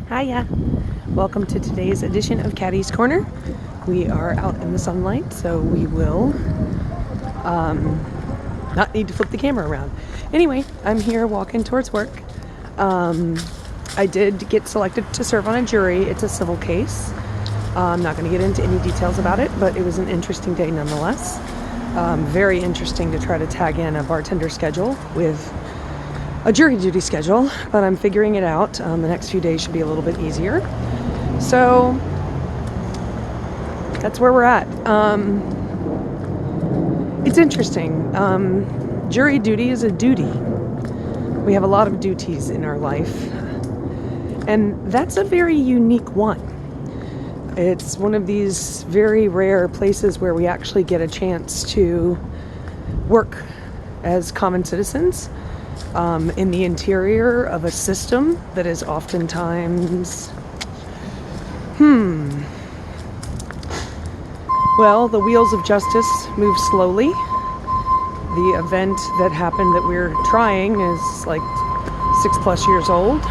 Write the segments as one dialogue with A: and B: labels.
A: Hiya. Welcome to today's edition of Caddy's Corner. We are out in the sunlight, so we will not need to flip the camera around. Anyway, I'm here walking towards work. I did get selected to serve on a jury. It's a civil case. I'm not going to get into any details about it, but it was an interesting day nonetheless. Very interesting to try to tag in a bartender schedule with a jury duty schedule, but I'm figuring it out. The next few days should be a little bit easier. So that's where we're at. It's interesting. Jury duty is a duty. We have a lot of duties in our life, and that's a very unique one. It's one of these very rare places where we actually get a chance to work as common citizens in the interior of a system that is oftentimes, well, the wheels of justice move slowly. The event that happened that we're trying is like 6+ years old.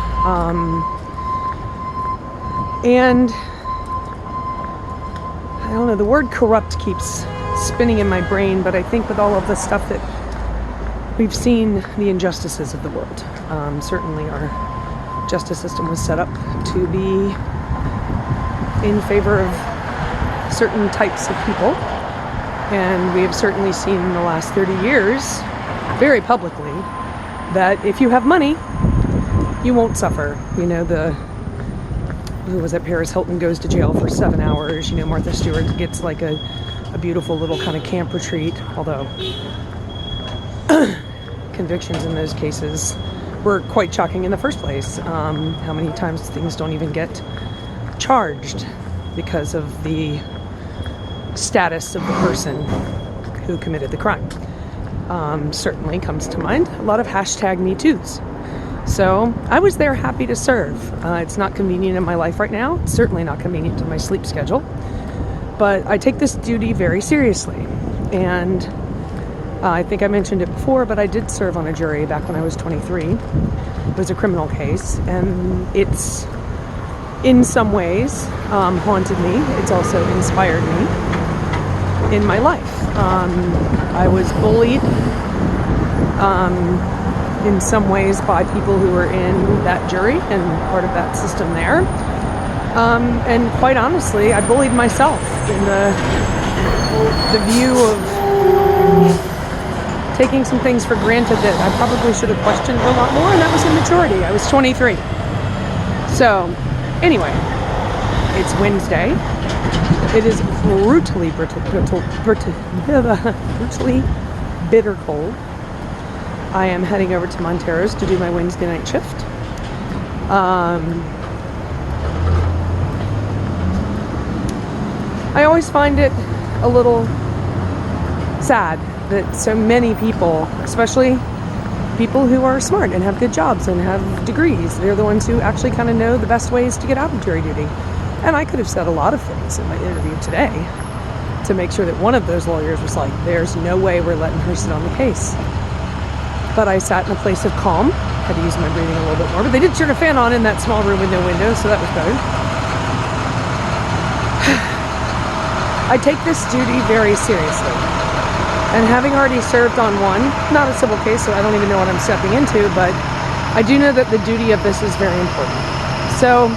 A: And I don't know, the word corrupt keeps spinning in my brain, but I think with all of the stuff that we've seen, the injustices of the world. Certainly our justice system was set up to be in favor of certain types of people. And we have certainly seen in the last 30 years, very publicly, that if you have money, you won't suffer. You know, who was it, Paris Hilton goes to jail for 7 hours. You know, Martha Stewart gets like a beautiful little kind of camp retreat, although convictions in those cases were quite shocking in the first place. How many times things don't even get charged because of the status of the person who committed the crime. Certainly comes to mind a lot of #MeToos. So I was there happy to serve. It's not convenient in my life right now. It's certainly not convenient to my sleep schedule. But I take this duty very seriously. And I think I mentioned it before, but I did serve on a jury back when I was 23. It was a criminal case, and it's in some ways haunted me. It's also inspired me in my life. I was bullied in some ways by people who were in that jury and part of that system there. And quite honestly, I bullied myself in the view of taking some things for granted that I probably should have questioned a lot more, and that was immaturity. I was 23. So, anyway, it's Wednesday. It is brutally bitter cold. I am heading over to Montero's to do my Wednesday night shift. I always find it a little sad that so many people, especially people who are smart and have good jobs and have degrees, they're the ones who actually kind of know the best ways to get out of jury duty. And I could have said a lot of things in my interview today to make sure that one of those lawyers was like, there's no way we're letting her sit on the case. But I sat in a place of calm, had to use my breathing a little bit more, but they did turn a fan on in that small room with no windows, so that was better. I take this duty very seriously. And having already served on one, not a civil case, so I don't even know what I'm stepping into, but I do know that the duty of this is very important. So,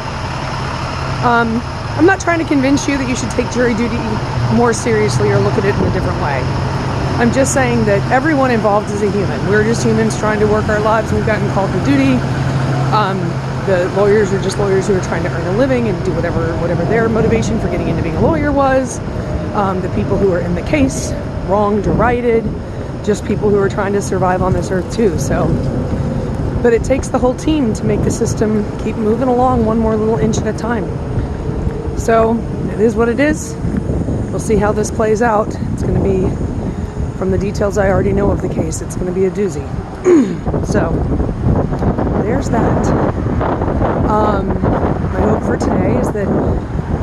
A: I'm not trying to convince you that you should take jury duty more seriously or look at it in a different way. I'm just saying that everyone involved is a human. We're just humans trying to work our lives, and we've gotten called to duty. The lawyers are just lawyers who are trying to earn a living and do whatever their motivation for getting into being a lawyer was. The people who are in the case, wronged or righted, just people who are trying to survive on this earth too. So, but it takes the whole team to make the system keep moving along one more little inch at a time. So it is what it is. We'll see how this plays out. It's going to be, from the details I already know of the case, it's going to be a doozy. So there's that. My hope for today is that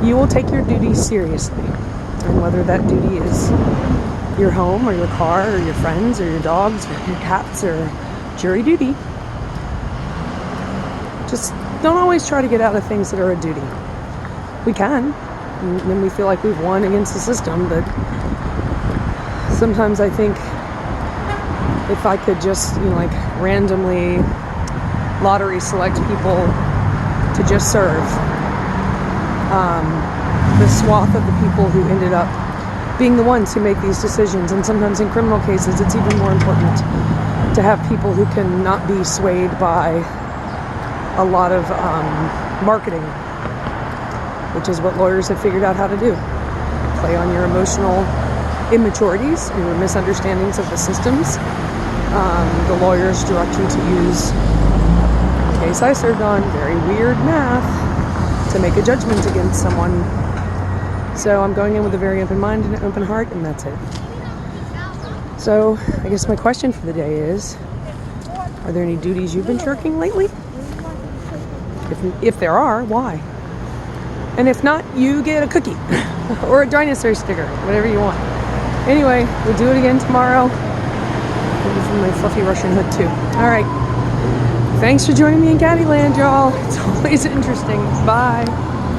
A: you will take your duties seriously, and whether that duty is your home or your car or your friends or your dogs or your cats or jury duty, just don't always try to get out of things that are a duty. We can, and then we feel like we've won against the system, but sometimes I think if I could just, like randomly lottery select people to just serve, the swath of the people who ended up being the ones who make these decisions, and sometimes in criminal cases it's even more important to have people who can not be swayed by a lot of marketing, which is what lawyers have figured out how to do. Play on your emotional immaturities, your misunderstandings of the systems. The lawyers direct you to use, the case I served on, very weird math to make a judgment against someone. So I'm going in with a very open mind and an open heart, and that's it. So I guess my question for the day is, are there any duties you've been shirking lately? If there are, why? And if not, you get a cookie or a dinosaur sticker, whatever you want. Anyway, we'll do it again tomorrow. Maybe from my fluffy Russian hood too. All right. Thanks for joining me in Caddyland, y'all. It's always interesting. Bye.